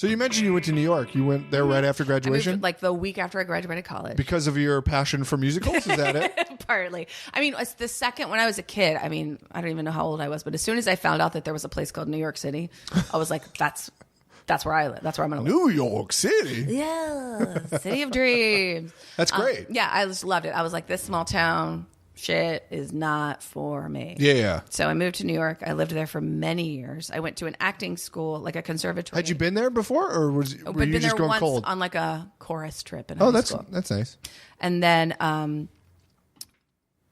So you mentioned you went to New York. You went there right after graduation? I moved, like the week after I graduated college. Because of your passion for musicals? Is that it? Partly. I mean, it's the second, when I was a kid, I mean, I don't even know how old I was, but as soon as I found out that there was a place called New York City, I was like, that's where I live. That's where I'm going to live. New York City? Yeah. City of dreams. That's great. Yeah, I just loved it. I was like, this small town shit is not for me. Yeah. So I moved to New York. I lived there for many years. I went to an acting school, like a conservatory. Had you been there before, or were you just going once cold? On like a chorus trip in high school. That's nice. And then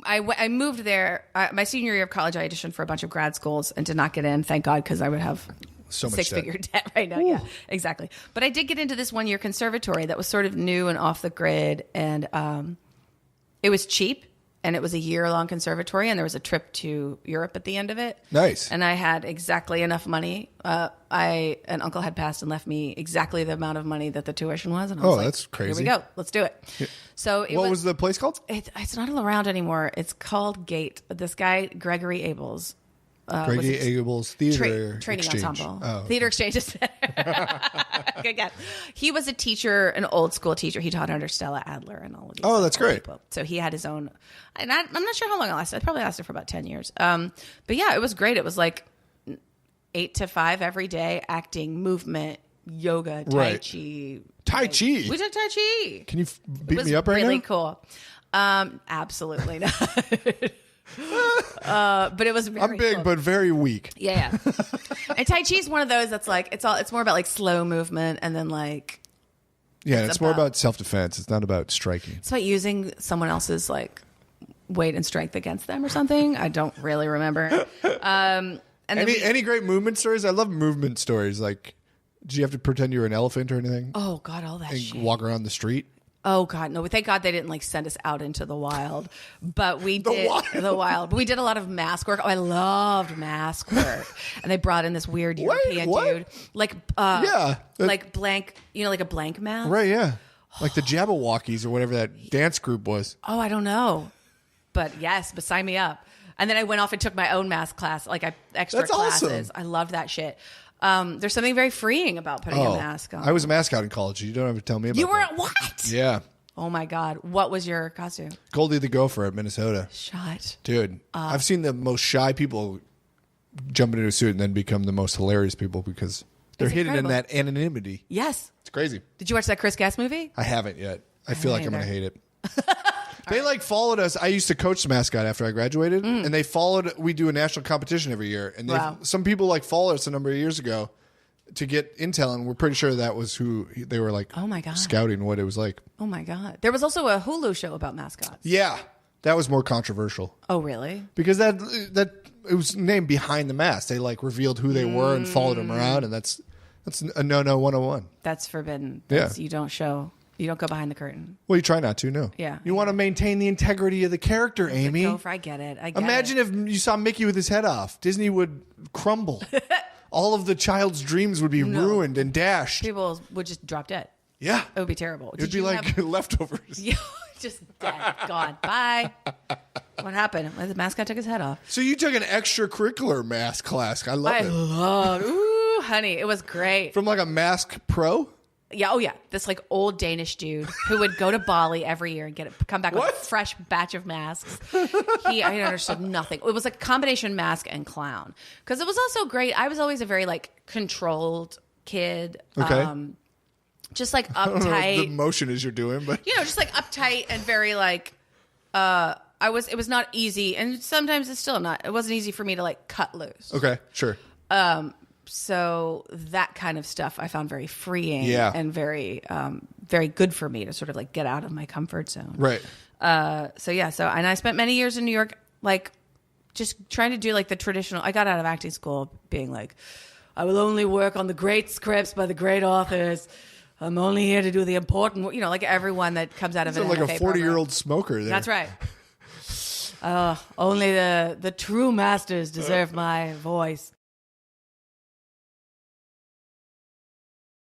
I moved there. My senior year of college, I auditioned for a bunch of grad schools and did not get in. Thank God, because I would have so much six-figure debt right now. Ooh. Yeah, exactly. But I did get into this one-year conservatory that was sort of new and off the grid, and it was cheap. And it was a year-long conservatory, and there was a trip to Europe at the end of it. Nice. And I had exactly enough money. An uncle had passed and left me exactly the amount of money that the tuition was. And I was like, that's crazy. Here we go. Let's do it. Yeah. So what was the place called? It's not around anymore. It's called Gate. This guy, Gregory Abels. Gregory Abels Theater Training Exchange. Ensemble. Oh. Theater Exchange is better. Good guess. He was a teacher, an old school teacher. He taught under Stella Adler and all of these. Oh, that's great. People. So he had his own, and I'm not sure how long it lasted. It probably lasted for about 10 years. But yeah, it was great. It was like 8 to 5 every day, acting, movement, yoga, Tai Chi. Tai Chi? We did Tai Chi. Can you beat me up right now? It was really cool. Absolutely not. But it was very I'm big, cool. but very weak. Yeah. And Tai Chi is one of those that's like, it's more about like slow movement, and then like. Yeah, it's more about self-defense. It's not about striking. It's about using someone else's like weight and strength against them or something. I don't really remember. And any great movement stories? I love movement stories. Like, did you have to pretend you were an elephant or anything? Oh God, all that and shit. Walk around the street? Oh God, no! Thank God they didn't like send us out into the wild, but we did the wild. But we did a lot of mask work. Oh, I loved mask work, and they brought in this weird European dude, like like blank, like a blank mask, right? Yeah, like the Jabberwockies or whatever that dance group was. Oh, I don't know, but sign me up. And then I went off and took my own mask class, like extra That's classes. Awesome. I loved that shit. There's something very freeing about putting a mask on. I was a mascot in college. You don't have to tell me about You were that. what? Yeah. Oh my God. What was your costume? Goldie the Gopher at Minnesota. Shut. Dude, I've seen the most shy people jump into a suit and then become the most hilarious people because they're hidden in that anonymity. Yes. It's crazy. Did you watch that Chris Guest movie? I haven't yet. I feel like I'm going to hate it. They like followed us. I used to coach the mascot after I graduated, and they followed. We do a national competition every year, and some people like followed us a number of years ago to get intel, and we're pretty sure that was who they were like. Oh my God, scouting what it was like. Oh my God, there was also a Hulu show about mascots. Yeah, that was more controversial. Oh really? Because that it was named Behind the Mask. They like revealed who they were and followed them around, and that's a no 101. That's forbidden. You don't show. You don't go behind the curtain. Well, you try not to, no. Yeah. You want to maintain the integrity of the character, Amy. I get it. Imagine if you saw Mickey with his head off. Disney would crumble. All of the child's dreams would be ruined and dashed. People would just drop dead. Yeah. It would be terrible. It would be like leftovers. Yeah, just dead. Gone. Bye. What happened? The mascot took his head off. So you took an extracurricular mask class. I love it. Ooh, honey. It was great. From like a mask pro? Yeah, oh yeah. This like old Danish dude who would go to Bali every year and come back with a fresh batch of masks. I understood nothing. It was like a combination mask and clown. Because it was also great. I was always a very like controlled kid. Okay. Just like uptight. I don't know what the motion is you're doing, but just like uptight and very like it was not easy, and sometimes it's still not. It wasn't easy for me to like cut loose. Okay, sure. So that kind of stuff I found very freeing and very, very good for me to sort of like get out of my comfort zone. Right. And I spent many years in New York, like just trying to do like the traditional, I got out of acting school being like, I will only work on the great scripts by the great authors. I'm only here to do the important, like everyone that comes out of it. Like a 40-year-old smoker there. That's right. Only the true masters deserve my voice.